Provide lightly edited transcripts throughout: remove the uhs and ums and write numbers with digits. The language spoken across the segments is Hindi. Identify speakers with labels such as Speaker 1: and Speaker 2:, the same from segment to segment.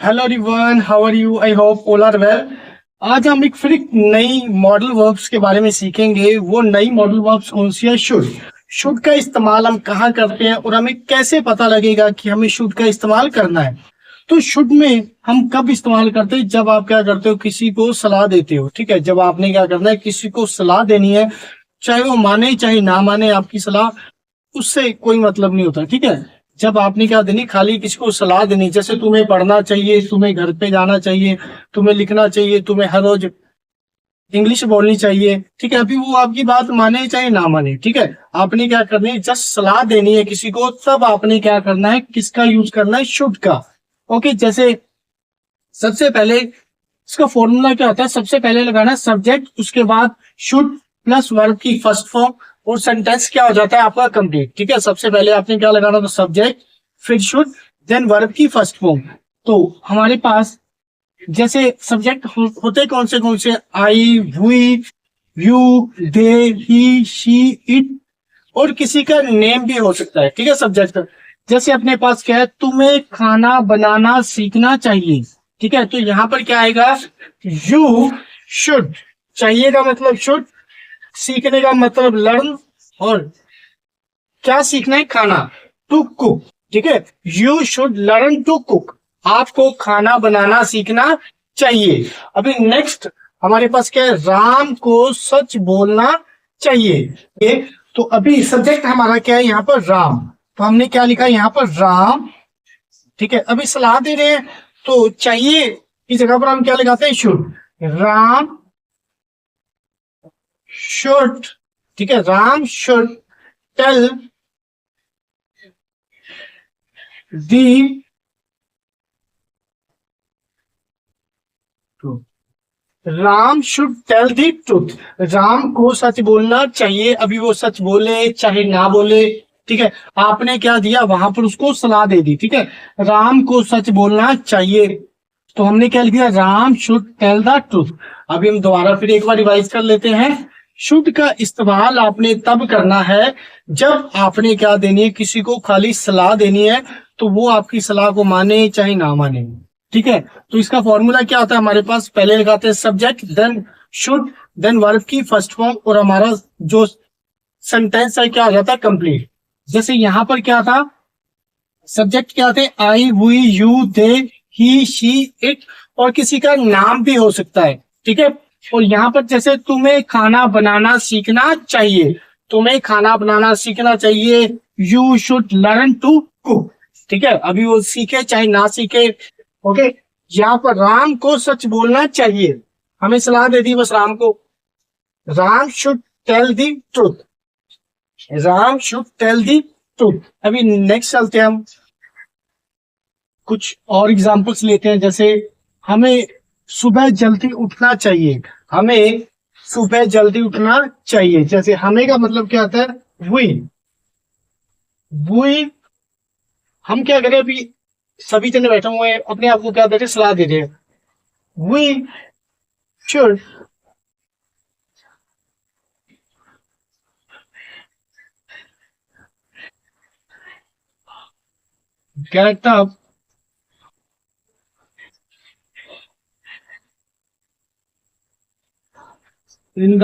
Speaker 1: Hello everyone, how are you? I hope all are well. आज हम एक फिर एक नई मॉडल वर्ब्स के बारे में सीखेंगे। वो नई मॉडल वर्ब्स कौन सी है? शुड का इस्तेमाल हम कहाँ करते हैं और हमें कैसे पता लगेगा कि हमें शुड का इस्तेमाल करना है। तो शुड में हम कब इस्तेमाल करते हैं? जब आप क्या करते हो, किसी को सलाह देते हो। ठीक है, जब आपने क्या करना है, किसी को सलाह देनी है, चाहे वो माने चाहे ना माने आपकी सलाह, उससे कोई मतलब नहीं होता। ठीक है, जब आपने क्या देनी, खाली किसी को सलाह देनी, जैसे तुम्हें पढ़ना चाहिए, तुम्हें घर पे जाना चाहिए, तुम्हें लिखना चाहिए, तुम्हें हर रोज इंग्लिश बोलनी चाहिए। ठीक है, अभी वो आपकी बात माने चाहे ना माने, ठीक है, आपने क्या करनी है, जस्ट सलाह देनी है किसी को, तब आपने क्या करना है, किसका यूज करना है? शुड का। ओके, जैसे सबसे पहले इसका फॉर्मूला क्या होता है? सबसे पहले लगाना है सब्जेक्ट, उसके बाद शुड प्लस वर्ब की फर्स्ट फॉर्म, और सेंटेंस क्या हो जाता है आपका? कंप्लीट। ठीक है, सबसे पहले आपने क्या लगाना था? सब्जेक्ट, फिर शुड, देन वर्ब की फर्स्ट फॉर्म। तो हमारे पास जैसे सब्जेक्ट होते कौन से? I, we, you, they, he, she, it, और किसी का नेम भी हो सकता है। ठीक है, सब्जेक्ट। जैसे अपने पास क्या है, तुम्हें खाना बनाना सीखना चाहिए। ठीक है, तो यहां पर क्या आएगा? You should. चाहिए का मतलब शुड, सीखने का मतलब लर्न, और क्या सीखना है? खाना, टू कुक। ठीक है, you should learn to cook. आपको खाना बनाना सीखना चाहिए। अभी नेक्स्ट हमारे पास क्या है? राम को सच बोलना चाहिए। ये तो अभी सब्जेक्ट हमारा क्या है यहाँ पर? राम। तो हमने क्या लिखा है यहाँ पर? राम। ठीक है, अभी सलाह दे रहे हैं तो चाहिए की जगह पर हम क्या लगाते हैं? शुड। राम शुड। ठीक है, Ram should tell the Ram should tell the truth. Ram को सच बोलना चाहिए। अभी वो सच बोले चाहे ना बोले, ठीक है, आपने क्या दिया वहां पर? उसको सलाह दे दी। ठीक है, राम को सच बोलना चाहिए, तो हमने क्या लिख दिया? Ram should tell the truth. अभी हम दोबारा फिर एक बार रिवाइज कर लेते हैं। शुड का इस्तेमाल आपने तब करना है जब आपने क्या देनी है, किसी को खाली सलाह देनी है, तो वो आपकी सलाह को माने चाहे ना माने। ठीक है, तो इसका फॉर्मूला क्या होता है हमारे पास? पहले लगाते हैं subject, then should, then verb की फर्स्ट फॉर्म, और हमारा जो सेंटेंस है क्या हो जाता है? कंप्लीट। जैसे यहां पर क्या था? सब्जेक्ट क्या थे? I, we, you, they, he, she, it, और किसी का नाम भी हो सकता है। ठीक है, और यहाँ पर जैसे तुम्हें खाना बनाना सीखना चाहिए, तुम्हें खाना बनाना सीखना चाहिए, you should learn to cook. ठीक है, अभी वो सीखे चाहे ना सीखे। ओके, यहाँ पर राम को सच बोलना चाहिए, हमें सलाह दे दी बस राम को। Ram should tell the truth. Ram should tell the truth. अभी नेक्स्ट चलते हैं हम, कुछ और एग्जांपल्स लेते हैं। जैसे हमें सुबह जल्दी उठना चाहिए, हमें सुबह जल्दी उठना चाहिए। जैसे हमें का मतलब क्या आता है? वी। हम क्या करें? अभी सभी जने बैठे हुए हैं, अपने आप को क्या दे रहे हैं? सलाह दे रहे हैं। We should get up in the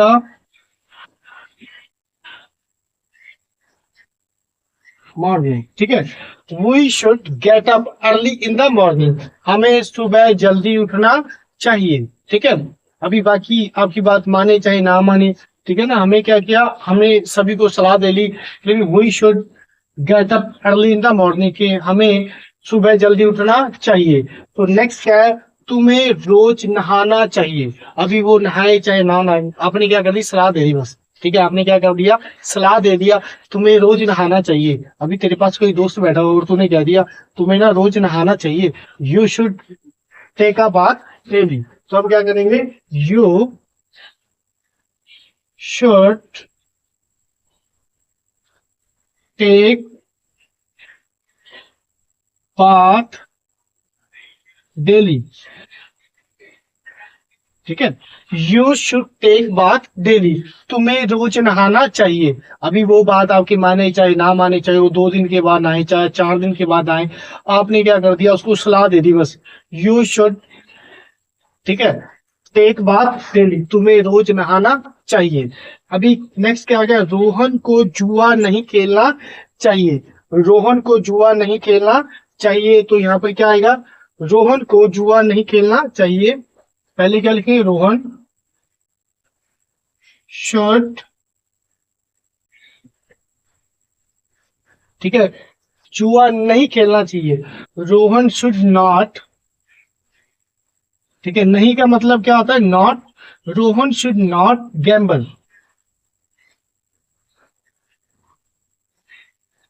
Speaker 1: morning. ठीक है, we should get up early in the morning. हमें सुबह जल्दी उठना चाहिए। ठीक है, अभी बाकी आपकी बात माने चाहे ना माने, ठीक है ना, हमें क्या किया? हमने सभी को सलाह दे ली, लेकिन we should get up early in the morning, के हमें सुबह जल्दी उठना चाहिए। तो नेक्स्ट क्या है? तुम्हें रोज नहाना चाहिए। अभी वो नहाए चाहे ना नहाए, आपने क्या कर दी? सलाह दे दी बस। ठीक है, आपने क्या कर दिया? सलाह दे दिया, तुम्हें रोज नहाना चाहिए। अभी तेरे पास कोई दोस्त बैठा हो और तूने कह दिया तुम्हें ना रोज नहाना चाहिए, you should take a bath daily. तो अब क्या करेंगे? You should take bath daily. ठीक है। You should take bath daily, तुम्हें रोज नहाना चाहिए। अभी वो बात आपकी माने चाहे ना माने, चाहे वो 2 दिन के बाद आए चाहे 4 दिन के बाद आए, आपने क्या कर दिया, उसको सलाह दे दी बस। यू शुड, ठीक है, टेक बाथ डेली, तुम्हें रोज नहाना चाहिए। अभी नेक्स्ट क्या आ गया, रोहन को जुआ नहीं खेलना चाहिए। रोहन को जुआ नहीं खेलना चाहिए, तो यहाँ पर क्या आएगा, रोहन को जुआ नहीं खेलना चाहिए। पहले क्या लिखेंगे, रोहन शुड, ठीक है, जुआ नहीं खेलना चाहिए। रोहन शुड नॉट, ठीक है, नहीं का मतलब क्या होता है, not. Rohan should not Gamble,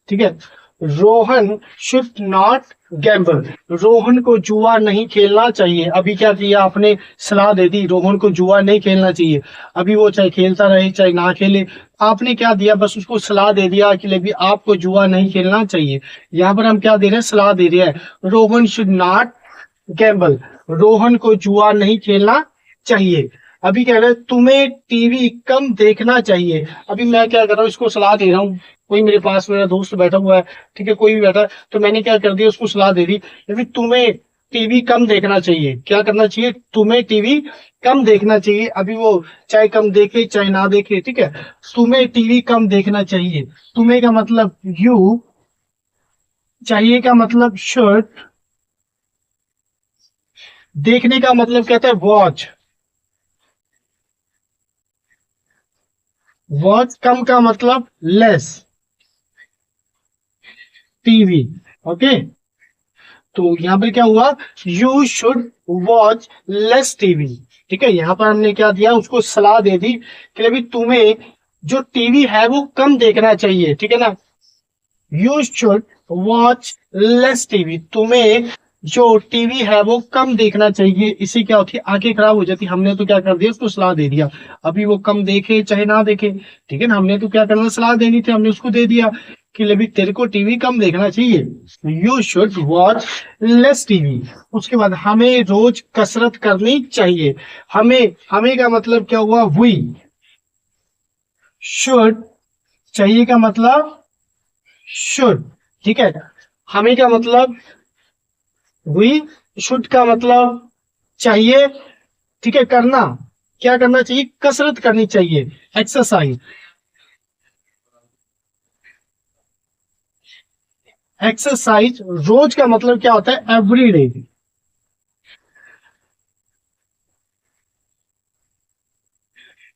Speaker 1: ठीक है। Rohan should not Gamble, Rohan को जुआ नहीं खेलना चाहिए। अभी क्या किया आपने, सलाह दे दी, रोहन को जुआ नहीं खेलना चाहिए। अभी वो चाहे खेलता रहे चाहे ना खेले, आपने क्या दिया, बस उसको सलाह दे दिया कि ले भी आपको जुआ नहीं खेलना चाहिए। यहाँ पर हम क्या दे रहे हैं, सलाह दे रहे हैं। Rohan should not Gamble, Rohan को जुआ नहीं खेलना चाहिए। अभी कह रहे हैं तुम्हें टीवी कम देखना चाहिए। अभी मैं क्या कर रहा हूँ, इसको सलाह दे रहा हूँ, कोई मेरे पास मेरा दोस्त बैठा हुआ है, ठीक है, कोई भी बैठा है, तो मैंने क्या कर दिया, उसको सलाह दे दी, अभी तुम्हें टीवी कम देखना चाहिए। क्या करना चाहिए, तुम्हें टीवी कम देखना चाहिए। अभी वो चाहे कम देखे चाहे ना देखे, ठीक है, तुम्हें टीवी कम देखना चाहिए। तुम्हें का मतलब यू, चाहिए का मतलब शुड, देखने का मतलब कहता है वॉच, वॉच कम का मतलब लेस, टीवी, ओके। तो यहाँ पे क्या हुआ, you should watch less TV, ठीक है। यहाँ पर हमने क्या दिया, उसको सलाह दे दी कि अभी तुम्हें जो टीवी है वो कम देखना चाहिए, ठीक है ना। You should watch less TV, तुम्हें जो टीवी है वो कम देखना चाहिए। इससे क्या होती है, आंखें खराब हो जाती। हमने तो क्या कर दिया, उसको सलाह दे दिया, अभी वो कम देखे चाहे ना देखे, ठीक है ना। हमने तो क्या करना, सलाह देनी थी, हमने उसको दे दिया कि ले भी तेरे को टीवी कम देखना चाहिए, you should watch less TV. उसके बाद हमें रोज कसरत करनी चाहिए। हमें, हमें का मतलब क्या हुआ, वी शुड, चाहिए का मतलब शुड, ठीक है। हमें का मतलब वी, शुड का मतलब चाहिए, ठीक है, करना, क्या करना चाहिए, कसरत करनी चाहिए, एक्सरसाइज। एक्सरसाइज रोज का मतलब क्या होता है, एवरी डे,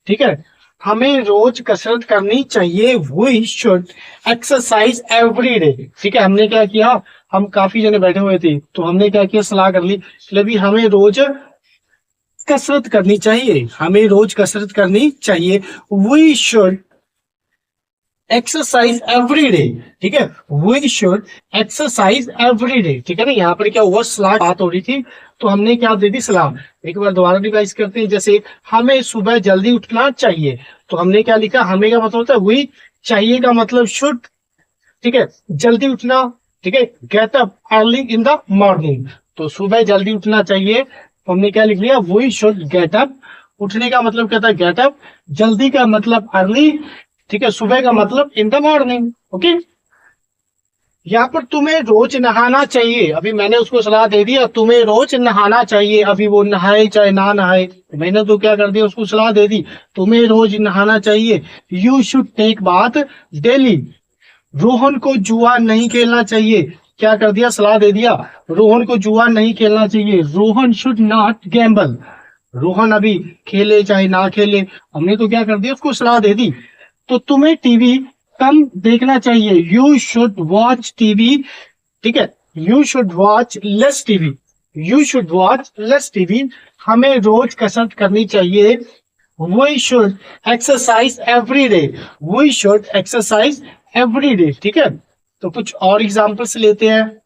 Speaker 1: ठीक है। हमें रोज कसरत करनी चाहिए, we should exercise every day, ठीक है। हमने क्या किया, हम काफी जने बैठे हुए थे, तो हमने क्या किया, सलाह कर ली कि अभी हमें रोज कसरत करनी चाहिए, हमें रोज कसरत करनी चाहिए। We should exercise every day, ठीक है, we should exercise every day, ठीक है ना। यहाँ पर क्या हुआ, सलाह बात हो रही थी, तो हमने क्या दे दी, सलाह। एक बार दोबारा रिवाइज करते हैं, जैसे हमें सुबह जल्दी उठना चाहिए, तो हमने क्या लिखा, हमें का मतलब होता है वी, चाहिए का मतलब शुड, ठीक है, जल्दी उठना, ठीक है, gate up early in the morning, तो सुबह जल्दी उठना चाहिए, तो हमने क्या लिख लिया, वी शुड गेट अप। उठने का मतलब कहता है गेट अप, जल्दी का मतलब अर्ली, ठीक है, सुबह का मतलब इन द मॉर्निंग, ओके। यहाँ पर तुम्हें रोज नहाना चाहिए, अभी मैंने उसको सलाह दे दिया तुम्हें रोज नहाना चाहिए। अभी वो नहाए चाहे ना नहाए, मैंने तो क्या कर दिया, उसको सलाह दे दी, तुम्हें रोज नहाना चाहिए। You should take bath daily, Rohan को जुआ नहीं खेलना चाहिए। क्या कर दिया, सलाह दे दिया, रोहन को जुआ नहीं खेलना चाहिए। Rohan should not Gamble, Rohan अभी खेले चाहे ना खेले, हमने तो क्या कर दिया, उसको सलाह दे दी। तो तुम्हें टीवी कम देखना चाहिए, यू शुड वॉच टीवी, ठीक है, you should watch less TV, you should watch less TV. हमें रोज कसरत करनी चाहिए, we should exercise every day, we should exercise every day, ठीक है। तो कुछ और एग्जाम्पल्स लेते हैं।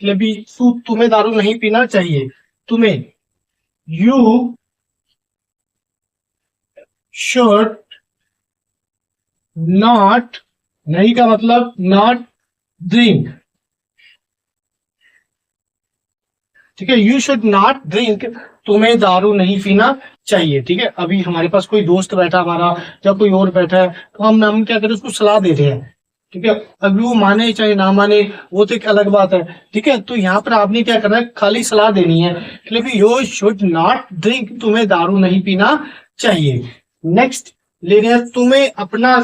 Speaker 1: भी तुम्हें दारू नहीं पीना चाहिए, तुम्हें, यू शुड नॉट, नहीं का मतलब नॉट ड्रिंक, ठीक है, यू शुड नॉट ड्रिंक तुम्हें दारू नहीं पीना चाहिए। ठीक है, अभी हमारे पास कोई दोस्त बैठा हमारा या कोई और बैठा है, तो हम क्या करें, उसको सलाह दे रहे हैं। ठीक है, अभी वो माने चाहे ना माने, वो तो एक अलग बात है। ठीक है, तो यहाँ पर आपने क्या करना है, खाली सलाह देनी है कि यू शुड नॉट ड्रिंक, तुम्हें दारू नहीं पीना चाहिए। नेक्स्ट ले रहे हैं, तुम्हें अपना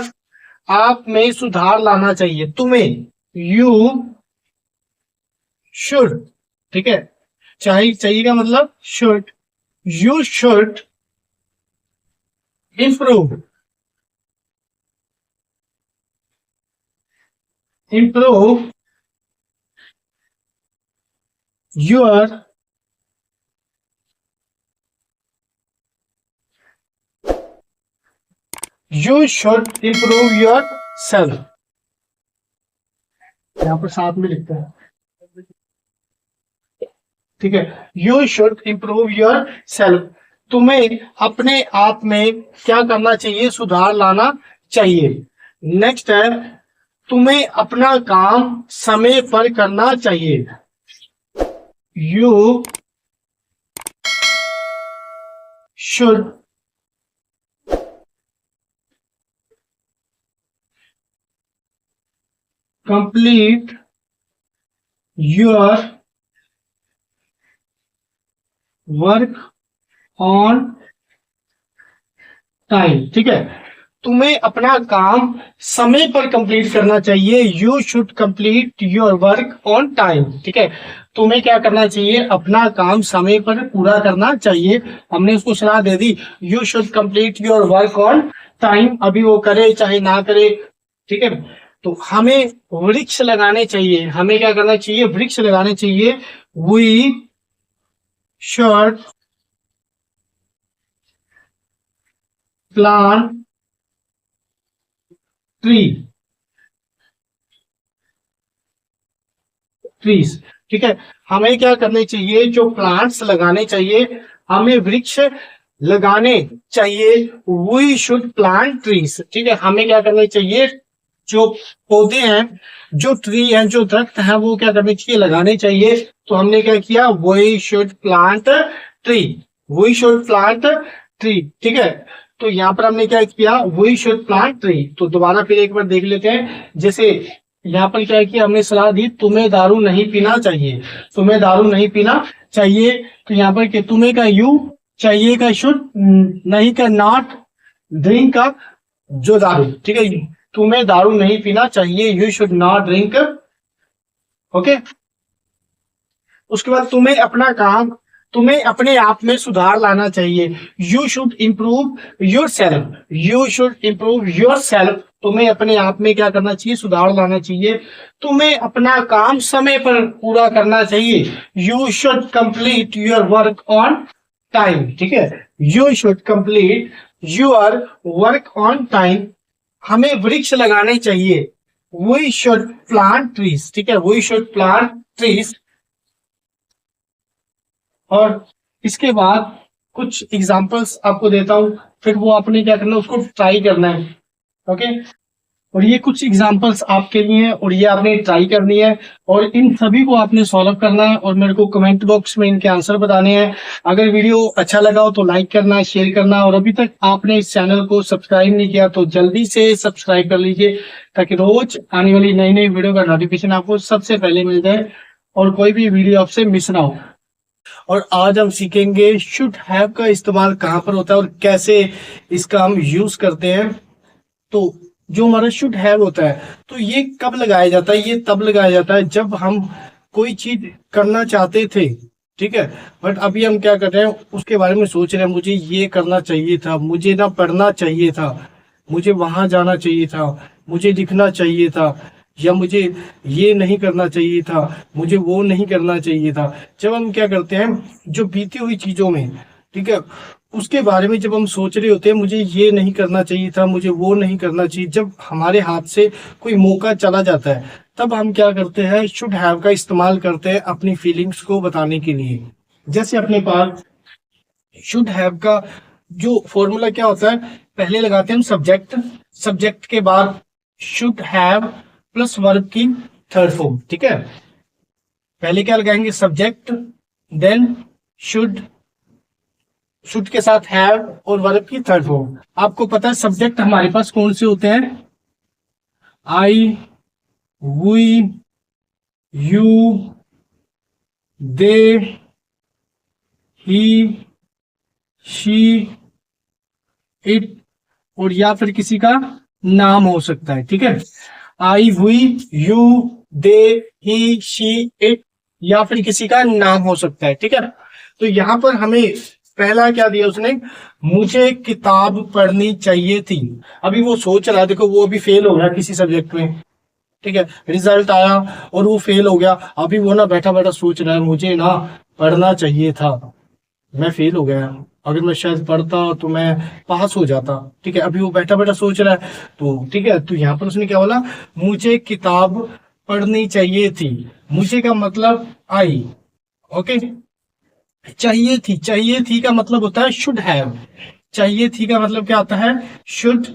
Speaker 1: आप में सुधार लाना चाहिए। तुम्हें, यू शुड, ठीक है, चाहिए का मतलब should, you should improve, improve your you should improve yourself। यहाँ पर साथ में लिखता है। ठीक है, you should improve your self, तुम्हें अपने आप में क्या करना चाहिए, सुधार लाना चाहिए। नेक्स्ट है, तुम्हें अपना काम समय पर करना चाहिए। You should complete your work on time. ठीक है, तुम्हें अपना काम समय पर कंप्लीट करना चाहिए। You should complete your work on time. ठीक है, तुम्हें क्या करना चाहिए, अपना काम समय पर पूरा करना चाहिए। हमने उसको सलाह दे दी, you should complete your work on time, अभी वो करे चाहे ना करे। ठीक है, तो हमें वृक्ष लगाने चाहिए। हमें क्या करना चाहिए, वृक्ष लगाने चाहिए। We should plant trees. ठीक है, हमें क्या करने चाहिए, जो प्लांट्स लगाने चाहिए, हमें वृक्ष लगाने चाहिए। We should plant trees. ठीक है, हमें क्या करना चाहिए, जो पौधे हैं, जो ट्री हैं, जो दरख्त हैं, वो क्या करने चाहिए, लगाने चाहिए। तो हमने क्या किया, we should plant tree, we should plant tree. ठीक है, तो यहाँ पर हमने क्या किया, वी शुड प्लांट ट्री। तो दोबारा फिर एक बार देख लेते हैं। जैसे यहाँ पर क्या किया, हमने सलाह दी, तुम्हें दारू नहीं पीना चाहिए, तुम्हें दारू नहीं पीना चाहिए। तो यहाँ पर क्या, तुम्हें का यू, चाहिए का शुड, नहीं का नॉट, ड्रिंक का जो दारू। ठीक है, तुम्हें दारू नहीं पीना चाहिए, you should not drink. Okay, उसके बाद तुम्हें अपना काम, तुम्हें अपने आप में सुधार लाना चाहिए। You should improve your self, you should improve your self, तुम्हें अपने आप में क्या करना चाहिए, सुधार लाना चाहिए। तुम्हें अपना काम समय पर पूरा करना चाहिए। You should complete your work on time. ठीक है, you should complete your work on time. हमें वृक्ष लगाने चाहिए। We should plant trees. ठीक है, वी शुड प्लांट ट्रीज। और इसके बाद कुछ एग्जांपल्स आपको देता हूं, फिर वो आपने क्या करना है, उसको ट्राई करना है। ओके, और ये कुछ एग्जांपल्स आपके लिए हैं और ये आपने ट्राई करनी है और इन सभी को आपने सॉल्व करना है और मेरे को कमेंट बॉक्स में इनके आंसर बताने हैं। अगर वीडियो अच्छा लगा हो तो लाइक करना, शेयर करना, और अभी तक आपने इस चैनल को सब्सक्राइब नहीं किया तो जल्दी से सब्सक्राइब कर लीजिए, ताकि रोज आने वाली नई नई वीडियो का नोटिफिकेशन आपको सबसे पहले मिल जाए और कोई भी वीडियो आपसे मिस ना हो। और आज हम सीखेंगे शुड हैव का इस्तेमाल कहाँ पर होता है और कैसे इसका हम यूज करते हैं। तो जो हमारा शुड हैव होता है, तो ये कब लगाया जाता है, ये तब लगाया जाता है जब हम कोई चीज करना चाहते थे। ठीक है, बट अभी हम क्या कर रहे हैं, उसके बारे में सोच रहे हैं, मुझे ये करना चाहिए था, मुझे ना पढ़ना चाहिए था, मुझे वहां जाना चाहिए था, मुझे लिखना चाहिए था, या मुझे ये नहीं करना चाहिए था, मुझे वो नहीं करना चाहिए था। जब हम क्या करते हैं, जो बीती हुई चीजों में, ठीक है, उसके बारे में जब हम सोच रहे होते हैं, मुझे ये नहीं करना चाहिए था, मुझे वो नहीं करना चाहिए, जब हमारे हाथ से कोई मौका चला जाता है, तब हम क्या करते हैं, शुड हैव का इस्तेमाल करते हैं अपनी फीलिंग्स को बताने के लिए। जैसे अपने पास शुड हैव का जो फॉर्मूला क्या होता है, पहले लगाते हैं हम सब्जेक्ट, सब्जेक्ट के बाद शुड हैव प्लस वर्ब की थर्ड फॉर्म। ठीक है, पहले क्या लगाएंगे, सब्जेक्ट, देन शुड, शुड के साथ हैव और वर्ब की थर्ड फॉर्म। आपको पता है सब्जेक्ट हमारे पास कौन से होते हैं? I, we, you, they, he, she, it, और या फिर किसी का नाम हो सकता है। ठीक है, I, we, you, they, he, she, it, या फिर किसी का नाम हो सकता है। ठीक है, तो यहाँ पर हमें पहला क्या दिया उसने? मुझे किताब पढ़नी चाहिए थी। अभी वो सोच रहा है, देखो वो अभी फेल हो गया किसी सब्जेक्ट में, ठीक है, रिजल्ट आया और वो फेल हो गया। अभी वो ना बैठा बैठा सोच रहा है मुझे ना पढ़ना चाहिए था, मैं फेल हो गया, अगर मैं शायद पढ़ता तो मैं पास हो जाता। ठीक है, अभी वो बैठा बैठा सोच रहा है। तो ठीक है, तो यहाँ पर उसने क्या बोला? मुझे किताब पढ़नी चाहिए थी। मुझे का मतलब आई, ओके। चाहिए थी का मतलब होता है शुड हैव। चाहिए थी का मतलब क्या आता है? Should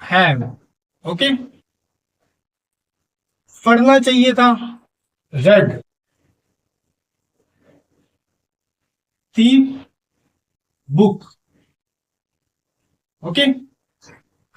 Speaker 1: have, okay. पढ़ना चाहिए था, रेड दी बुक, ओके।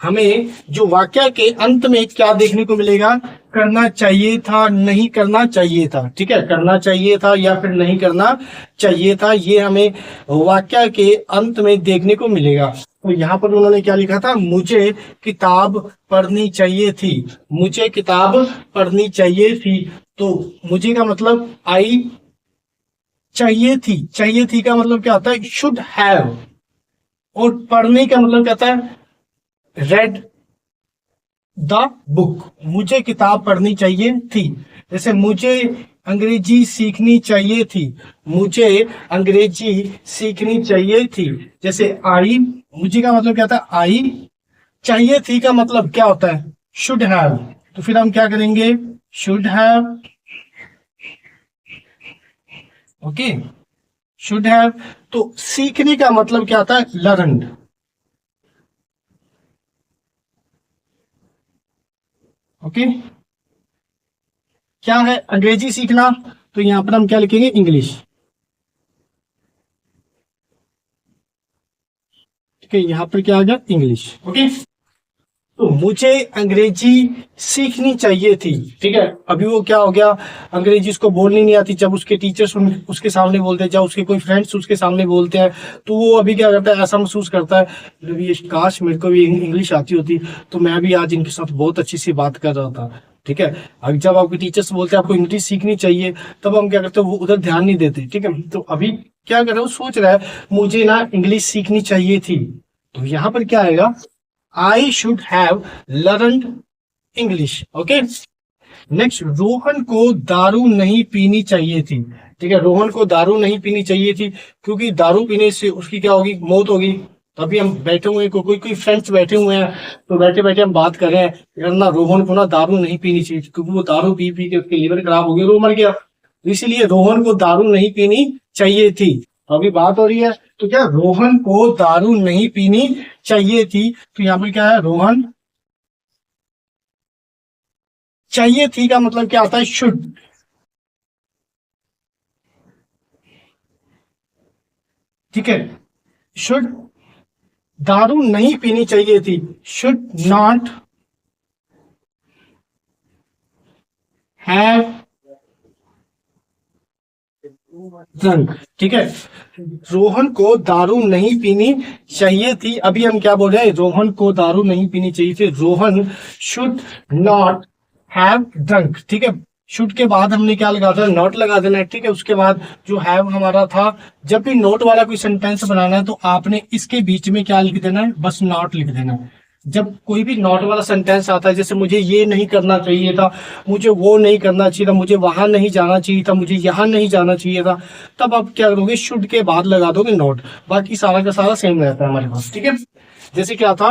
Speaker 1: हमें जो वाक्य के अंत में क्या देखने को मिलेगा? करना चाहिए था, नहीं करना चाहिए था। ठीक है, करना चाहिए था या फिर नहीं करना चाहिए था, ये हमें वाक्य के अंत में देखने को मिलेगा। तो यहाँ पर उन्होंने क्या लिखा था? मुझे किताब पढ़नी चाहिए थी। मुझे किताब पढ़नी चाहिए थी। तो मुझे का मतलब आई, चाहिए थी का मतलब क्या होता है? Should have. और पढ़ने का मतलब क्या होता है? Read the book. मुझे किताब पढ़नी चाहिए थी। जैसे मुझे अंग्रेजी सीखनी चाहिए थी, मुझे अंग्रेजी सीखनी चाहिए थी। जैसे आई, मुझे का मतलब क्या था? आई, चाहिए थी का मतलब क्या होता है? Should have. तो फिर हम क्या करेंगे? Should have, okay, should have. तो सीखने का मतलब क्या आता है? Learn, okay. क्या है अंग्रेजी सीखना? तो यहां पर हम क्या लिखेंगे? इंग्लिश। ठीक है, यहां पर क्या आ गया? English, okay. तो मुझे अंग्रेजी सीखनी चाहिए थी। ठीक है, अभी वो क्या हो गया? अंग्रेजी उसको बोलनी नहीं आती। जब उसके टीचर्स उसके सामने बोलते हैं, जब उसके कोई फ्रेंड्स उसके सामने बोलते हैं, तो वो अभी क्या करता है? ऐसा महसूस करता है, ये काश मेरे को भी इंग्लिश आती होती, तो मैं भी आज इनके साथ बहुत अच्छी सी बात कर रहा था। ठीक है, अब जब आपके टीचर्स बोलते हैं आपको इंग्लिश सीखनी चाहिए, तब हम क्या करते हैं? वो उधर ध्यान नहीं देते। ठीक है, तो अभी क्या कर रहा है? वो सोच रहा है मुझे ना इंग्लिश सीखनी चाहिए थी। तो यहाँ पर क्या आएगा? आई should have learned English, okay. Next, Rohan को दारू नहीं पीनी चाहिए थी। ठीक है, रोहन को दारू नहीं पीनी चाहिए थी, क्योंकि दारू पीने से उसकी क्या होगी? मौत होगी। तभी हम बैठे हुए हैं, कोई फ्रेंड्स बैठे हुए हैं, तो बैठे बैठे हम बात कर रहे हैं यार ना, रोहन को ना दारू नहीं पीनी चाहिए, क्योंकि वो दारू पी पी के उसके लीवर खराब हो गया, वो मर गया। तो इसीलिए रोहन को दारू नहीं पीनी चाहिए थी। तो अभी बात हो रही है, तो क्या रोहन को दारू नहीं पीनी चाहिए थी? तो यहाँ पर क्या है? रोहन, चाहिए थी का मतलब क्या आता है? शुड। ठीक है, शुड, दारू नहीं पीनी चाहिए थी, शुड नॉट हैव ड्रंक। ठीक है, रोहन को दारू नहीं पीनी चाहिए थी। अभी हम क्या बोल रहे हैं? रोहन को दारू नहीं पीनी चाहिए थी, Rohan should not have drunk. ठीक है, शुड के बाद हमने क्या लगा था? नॉट लगा देना है। ठीक है, उसके बाद जो हैव हमारा था, जब भी नोट वाला कोई सेंटेंस बनाना है तो आपने इसके बीच में क्या लिख देना है? बस नॉट लिख देना है। जब कोई भी नॉट वाला सेंटेंस आता है, जैसे मुझे ये नहीं करना चाहिए था, मुझे वो नहीं करना चाहिए था, मुझे वहां नहीं जाना चाहिए था, मुझे यहाँ नहीं जाना चाहिए था, तब आप क्या करोगे? शुड के बाद लगा दोगे नॉट। बाकी सारा का सारा सेम रहता है हमारे पास। ठीक है, जैसे क्या था?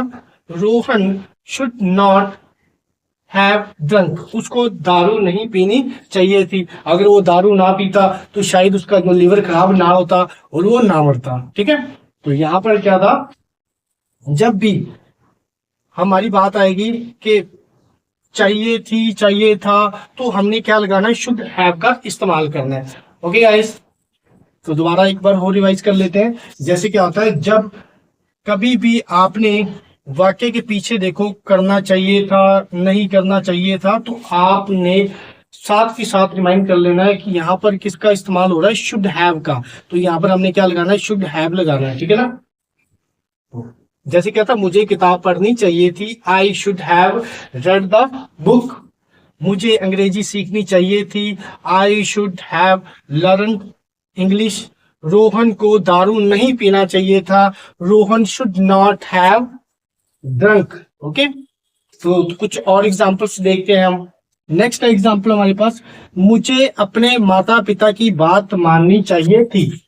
Speaker 1: Rohan should not have drunk, उसको दारू नहीं पीनी चाहिए थी। अगर वो दारू ना पीता तो शायद उसका जो लीवर खराब ना होता और वो ना मरता। ठीक है, तो यहाँ पर क्या था? जब भी हमारी बात आएगी कि चाहिए थी, चाहिए था, तो हमने क्या लगाना है? शुड हैव का इस्तेमाल करना है। ओके गाइस, तो दोबारा एक बार और रिवाइज कर लेते हैं। जैसे क्या होता है, जब कभी भी आपने वाक्य के पीछे देखो करना चाहिए था, नहीं करना चाहिए था, तो आपने साथ के साथ रिमाइंड कर लेना है कि यहाँ पर किसका इस्तेमाल हो रहा है, शुड हैव का। तो यहाँ पर हमने क्या लगाना है, शुड हैव लगाना है, ठीक है ना। जैसे क्या था, मुझे किताब पढ़नी चाहिए थी, I should have read the book. मुझे अंग्रेजी सीखनी चाहिए थी, I should have learn English. Rohan को दारू नहीं पीना चाहिए था, Rohan should not have drunk. Okay, तो कुछ और एग्जांपल्स देखते हैं हम। नेक्स्ट एग्जांपल हमारे पास, मुझे अपने माता पिता की बात माननी चाहिए थी।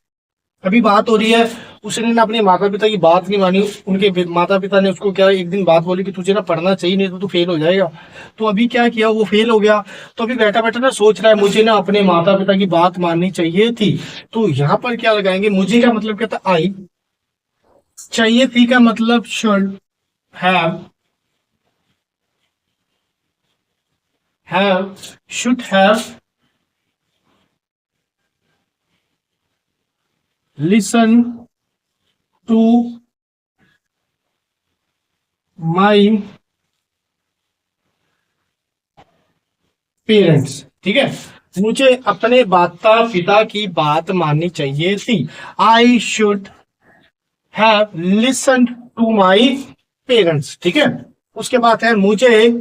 Speaker 1: अभी बात हो रही है, उसने ना अपने माता पिता की बात नहीं मानी, उनके माता पिता ने उसको क्या एक दिन बात बोली कि तुझे ना पढ़ना चाहिए, नहीं तो तू फेल हो जाएगा। तो अभी क्या किया, वो फेल हो गया। तो अभी बैठा बैठा ना सोच रहा है, मुझे ना अपने माता पिता की बात माननी चाहिए थी। तो यहाँ पर क्या लगाएंगे, मुझे का मतलब क्या था, आई। चाहिए थी का मतलब should have, should have listen to my parents. ठीक है, मुझे अपने माता पिता की बात माननी चाहिए थी, I should have listen to my parents. ठीक है, उसके बाद है, मुझे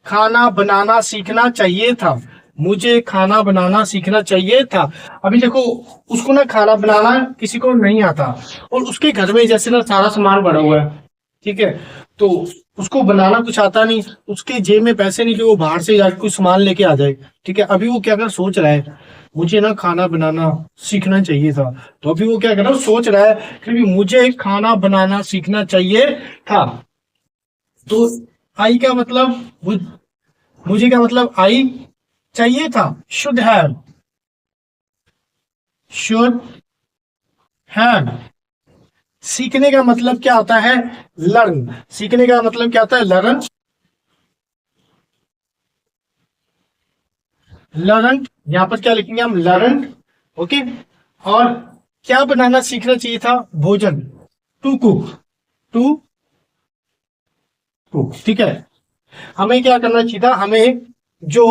Speaker 1: खाना बनाना सीखना चाहिए था, मुझे खाना बनाना सीखना चाहिए था। अभी देखो, उसको ना खाना बनाना किसी को नहीं आता, और उसके घर में जैसे ना सारा सामान पड़ा हुआ है, ठीक है, तो उसको बनाना कुछ आता नहीं, उसके जेब में पैसे नहीं कि वो बाहर से जाकर कुछ सामान लेके आ जाए। ठीक है, अभी वो क्या कर सोच रहा है, मुझे ना खाना बनाना सीखना चाहिए था। तो अभी वो क्या कर रहा है, सोच रहा है कि मुझे खाना बनाना सीखना चाहिए था। तो आई का मतलब, मुझे क्या मतलब, आई चाहिए था, शुड हैव, शुड हैव। सीखने का मतलब क्या होता है, लर्न। सीखने का मतलब क्या होता है, लर्न। लर्न, यहां पर क्या लिखेंगे हम, लर्न। ओके, और क्या बनाना सीखना चाहिए था, भोजन, टू कुक, टू कुक। ठीक है, हमें क्या करना चाहिए था, हमें जो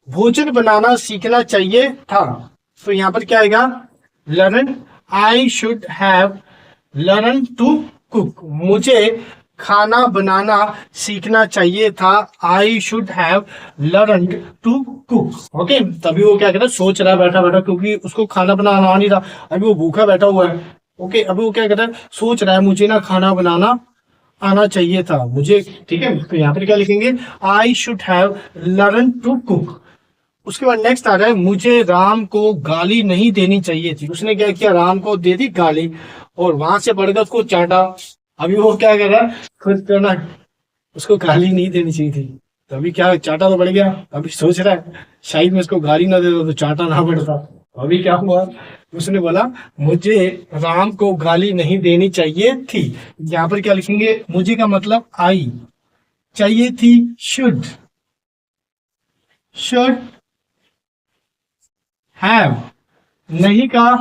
Speaker 1: भोजन बनाना सीखना चाहिए था। तो यहां पर क्या आएगा, learn. I should have learn to cook. मुझे खाना बनाना सीखना चाहिए था, I should have learn to cook. Okay, तभी वो क्या कहता है, सोच रहा है बैठा बैठा, क्योंकि उसको खाना बनाना आ नहीं रहा, अभी वो भूखा बैठा हुआ है। ओके, अभी वो क्या कहता है, सोच रहा है, मुझे ना खाना बनाना आना चाहिए था मुझे। ठीक है, तो यहाँ पर क्या लिखेंगे, I should have learn to cook. उसके बाद नेक्स्ट आ रहा है, मुझे राम को गाली नहीं देनी चाहिए थी। उसने क्या किया, राम को दे दी गाली, और वहां से बढ़कर उसको चाटा। अभी वो क्या कर रहा है, खुद करना, उसको गाली नहीं देनी चाहिए थी, तो अभी क्या, चाटा तो बढ़ गया। अभी सोच रहा है, शायद मैं उसको गाली ना देता तो चाटा ना पड़ता। अभी क्या हुआ, उसने बोला, मुझे राम को गाली नहीं देनी चाहिए थी। यहाँ पर क्या लिखेंगे, मुझे का मतलब आई, चाहिए थी शुड, शुड हैव। नहीं का,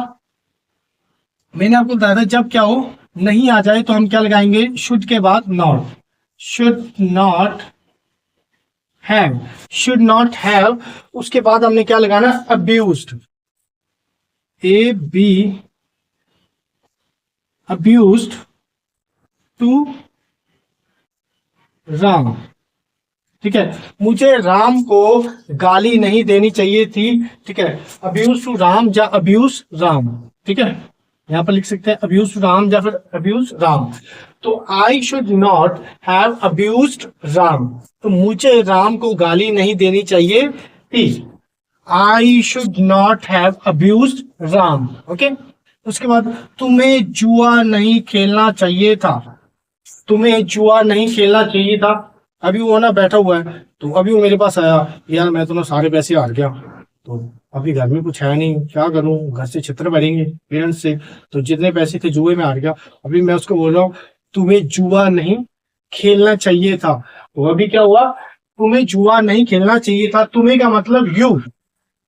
Speaker 1: मैंने आपको बताया था, जब क्या हो, नहीं आ जाए तो हम क्या लगाएंगे, शुड के बाद not, should not have, should not have. उसके बाद हमने क्या लगाना, abused, A B, abused to Ram. ठीक है, मुझे राम को गाली नहीं देनी चाहिए थी। ठीक है, अब्यूज टू राम या अब्यूज राम। ठीक है, यहां पर लिख सकते हैं अब्यूज राम या फिर अब्यूज राम। तो आई should not have abused Ram, तो मुझे राम को गाली नहीं देनी चाहिए थी, I should not have abused Ram. Okay, उसके बाद, तुम्हें जुआ नहीं खेलना चाहिए था, तुम्हें जुआ नहीं खेलना चाहिए था। अभी वो ना बैठा हुआ है, तो अभी वो मेरे पास आया, यार मैं तो ना सारे पैसे हार गया, तो अभी घर में कुछ है नहीं, क्या करूं, घर से चित्र पड़ेंगे पेरेंट्स से, तो जितने पैसे थे जुए में हार गया। अभी मैं उसको बोल रहा हूँ, तुम्हें जुआ नहीं खेलना चाहिए था। तो अभी क्या हुआ, तुम्हें जुआ नहीं खेलना चाहिए था, तुम्हें का मतलब यू,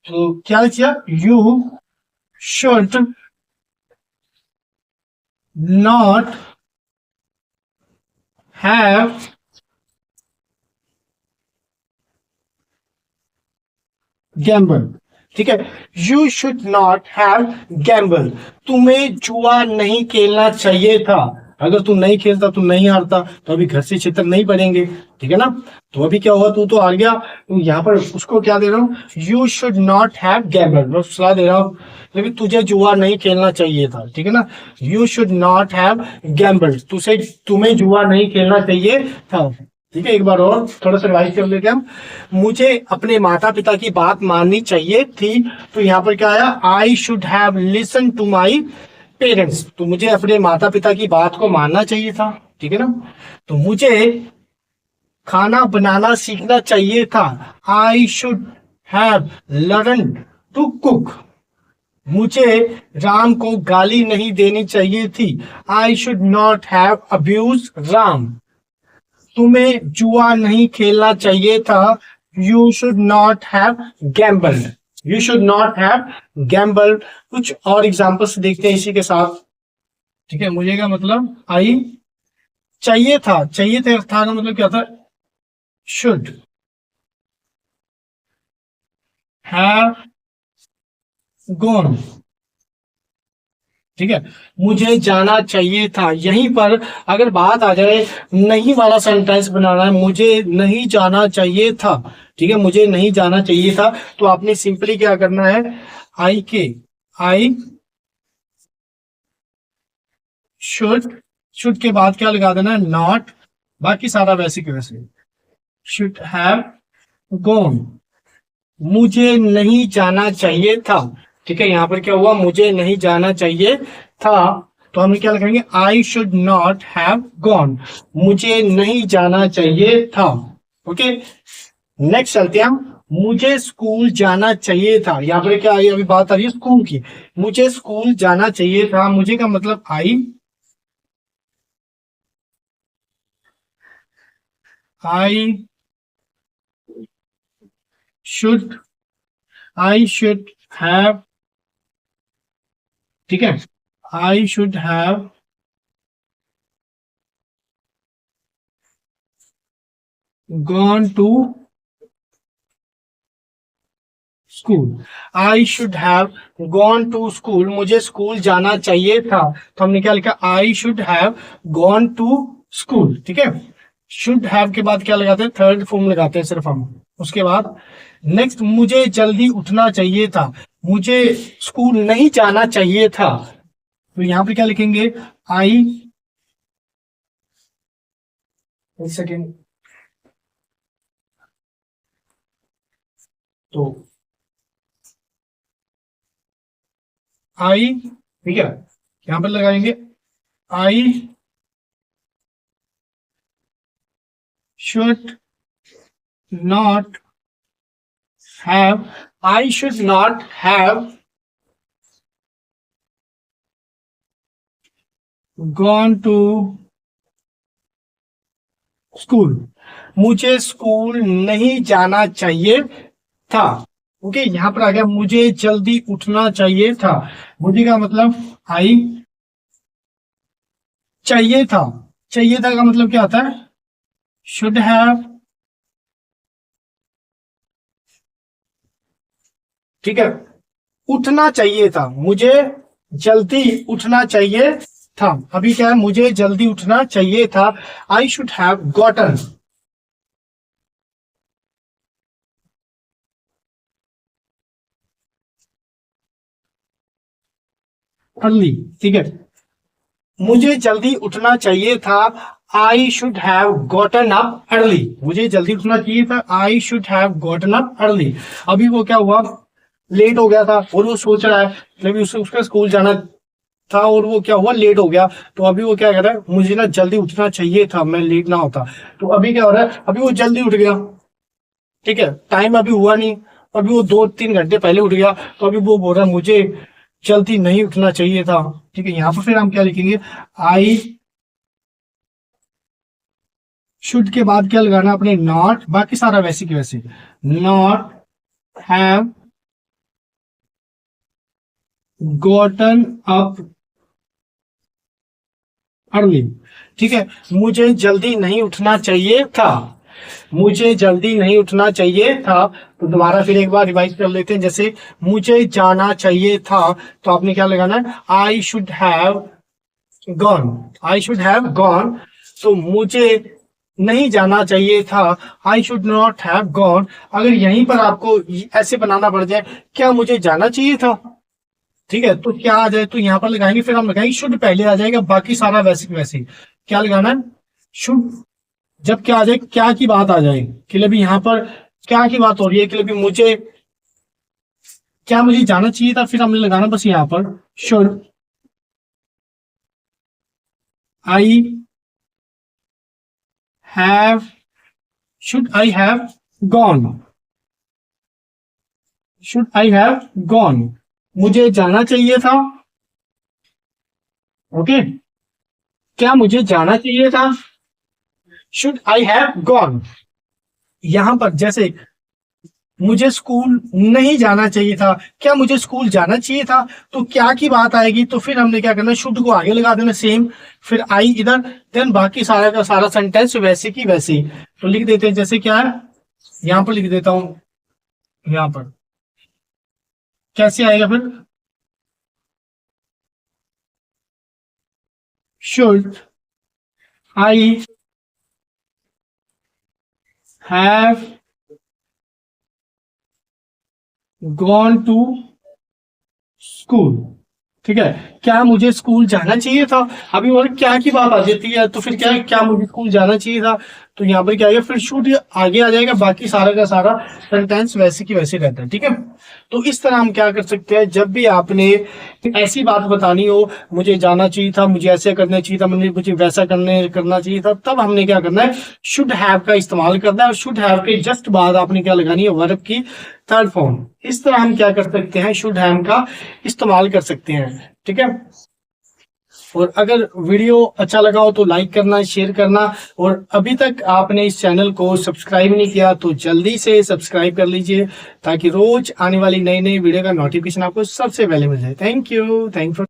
Speaker 1: तो क्या लिखिए, you should not have Gamble. ठीक है, you should not have Gamble, तुम्हें जुआ नहीं खेलना चाहिए था। अगर तू नहीं खेलता, तू नहीं हारता, तो अभी घर से चित्र नहीं पड़ेंगे। ठीक है ना। तो अभी क्या हुआ, तू तो हार गया, तो यहाँ पर उसको क्या दे रहा हूँ, you should not have Gamble, मैं सलाह दे रहा हूँ, लेकिन तुझे जुआ नहीं खेलना चाहिए था। ठीक है ना, you should not have Gamble, तुझे तुम्हें जुआ नहीं खेलना चाहिए था। ठीक है, एक बार और थोड़ा सा रिवाइज कर लेते हैं हम। मुझे अपने माता पिता की बात माननी चाहिए थी, तो यहाँ पर क्या आया, I should have listen to my parents, तो मुझे अपने माता पिता की बात को मानना चाहिए था। ठीक है ना। तो मुझे खाना बनाना सीखना चाहिए था, I should have learn to cook. मुझे राम को गाली नहीं देनी चाहिए थी, I should not have abuse Ram. तुम्हें जुआ नहीं खेलना चाहिए था, you should not have gamble, you should not have gamble. कुछ और एग्जाम्पल्स देखते हैं इसी के साथ। ठीक है, मुझे क्या मतलब, आई चाहिए था, चाहिए था का मतलब क्या था, शुड हैव गॉन। ठीक है, मुझे जाना चाहिए था, यहीं पर अगर बात आ जाए नहीं वाला सेंटेंस बनाना है, मुझे नहीं जाना चाहिए था। ठीक है, मुझे नहीं जाना चाहिए था, तो आपने सिंपली क्या करना है, आई के, आई शुड, शुड के बाद क्या लगा देना है, नॉट, बाकी सारा वैसे के वैसे, शुड हैव गॉन, मुझे नहीं जाना चाहिए था। ठीक है, यहां पर क्या हुआ, मुझे नहीं जाना चाहिए था, तो हम क्या लिखेंगे, I should not have gone, मुझे नहीं जाना चाहिए था। ओके, नेक्स्ट चलते हैं हम। मुझे स्कूल जाना चाहिए था, यहाँ पर क्या आई, अभी बात आ रही है स्कूल की। मुझे स्कूल जाना चाहिए था, मुझे का मतलब I should, I should have, ठीक है, I should have gone to school, I should have gone to school, मुझे स्कूल जाना चाहिए था, तो हमने क्या लिखा, I should have gone to school. ठीक है, शुड हैव के बाद क्या लगाते हैं, थर्ड फॉर्म लगाते हैं सिर्फ हम। उसके बाद नेक्स्ट, मुझे जल्दी उठना चाहिए था, मुझे स्कूल नहीं जाना चाहिए था, तो यहां पे क्या लिखेंगे, आई, एक सेकेंड, तो आई, ठीक है, यहां पर लगाएंगे, आई should not have, I should not have gone to school, मुझे स्कूल नहीं जाना चाहिए था। ओके, यहां पर आ गया, मुझे जल्दी उठना चाहिए था, मुझे का मतलब, आई चाहिए था, चाहिए था का मतलब क्या आता है, शुड हैव। ठीक है, उठना चाहिए था, मुझे जल्दी उठना चाहिए था, अभी क्या है, मुझे जल्दी उठना चाहिए था, I should have gotten early. ठीक है, मुझे जल्दी उठना चाहिए था, I should have gotten up early, मुझे जल्दी उठना चाहिए था, I should have gotten up early. अभी वो क्या हुआ, लेट हो गया था, और वो सोच रहा है, लेकिन उसका स्कूल जाना था, और वो क्या हुआ, लेट हो गया, तो अभी वो क्या कर रहा है, मुझे ना जल्दी उठना चाहिए था, मैं लेट ना होता। तो अभी क्या हो रहा है, अभी वो जल्दी उठ गया। ठीक है, टाइम अभी हुआ नहीं, अभी वो 2-3 घंटे पहले उठ गया, तो अभी वो बोल रहा है मुझे जल्दी नहीं उठना चाहिए था। ठीक है, यहाँ पर फिर हम क्या लिखेंगे, आई शुड के बाद क्या लगाना, अपने नॉट, बाकी सारा वैसे की वैसे, not have gotten up early। ठीक है, मुझे जल्दी नहीं उठना चाहिए था, मुझे जल्दी नहीं उठना चाहिए था। तो दोबारा फिर एक बार रिवाइज कर लेते हैं। जैसे मुझे जाना चाहिए था, तो आपने क्या लगाना है, I should have gone, I should have gone. तो मुझे नहीं जाना चाहिए था, I should not have gone. अगर यहीं पर आपको ऐसे बनाना पड़ जाए, क्या मुझे जाना चाहिए था, ठीक है, तो क्या आ जाए, तो यहां पर लगाएंगे, फिर हम लगाएंगे शुड पहले आ जाएगा, बाकी सारा वैसे की वैसे ही। क्या लगाना है, शुड। जब क्या आ जाए, क्या की बात आ जाए, कि अभी यहाँ पर क्या की बात हो रही है, कि अभी मुझे, क्या मुझे जाना चाहिए था, फिर हमने लगाना बस यहाँ पर should I have, should I have gone, should I have gone, मुझे जाना चाहिए था। ओके, क्या मुझे जाना चाहिए था, शुड आई हैव गॉन। यहां पर जैसे मुझे स्कूल नहीं जाना चाहिए था, क्या मुझे स्कूल जाना चाहिए था, तो क्या की बात आएगी, तो फिर हमने क्या करना, शुड को आगे लगा देना सेम, फिर आई इधर, देन बाकी सारा का सारा सेंटेंस वैसे की वैसे ही। तो लिख देते हैं, जैसे क्या है, यहां पर लिख देता हूं, यहां पर कैसे आएगा फिर, should I have gone to school. ठीक है, क्या मुझे स्कूल जाना चाहिए था, अभी और क्या की बात आ जाती है, तो फिर क्या है, क्या मुझे स्कूल जाना चाहिए था, तो यहाँ पर क्या आएगा, फिर शुड आगे आ जाएगा, बाकी सारा का सारा सेंटेंस वैसे की वैसे रहता है। ठीक है, तो इस तरह हम क्या कर सकते हैं, जब भी आपने ऐसी बात बतानी हो, मुझे जाना चाहिए था, मुझे ऐसे करना चाहिए था, मुझे वैसा करना चाहिए था, तब हमने क्या करना है, शुड हैव का इस्तेमाल करना है, और शुड हैव के जस्ट बाद आपने क्या लगानी है, वर्ब की थर्ड फॉर्म। इस तरह हम क्या कर सकते हैं, शुड हैव का इस्तेमाल कर सकते हैं। ठीक है, और अगर वीडियो अच्छा लगा हो तो लाइक करना, शेयर करना, और अभी तक आपने इस चैनल को सब्सक्राइब नहीं किया तो जल्दी से सब्सक्राइब कर लीजिए, ताकि रोज आने वाली नई नई वीडियो का नोटिफिकेशन आपको सबसे पहले मिल जाए। Thank you, thank for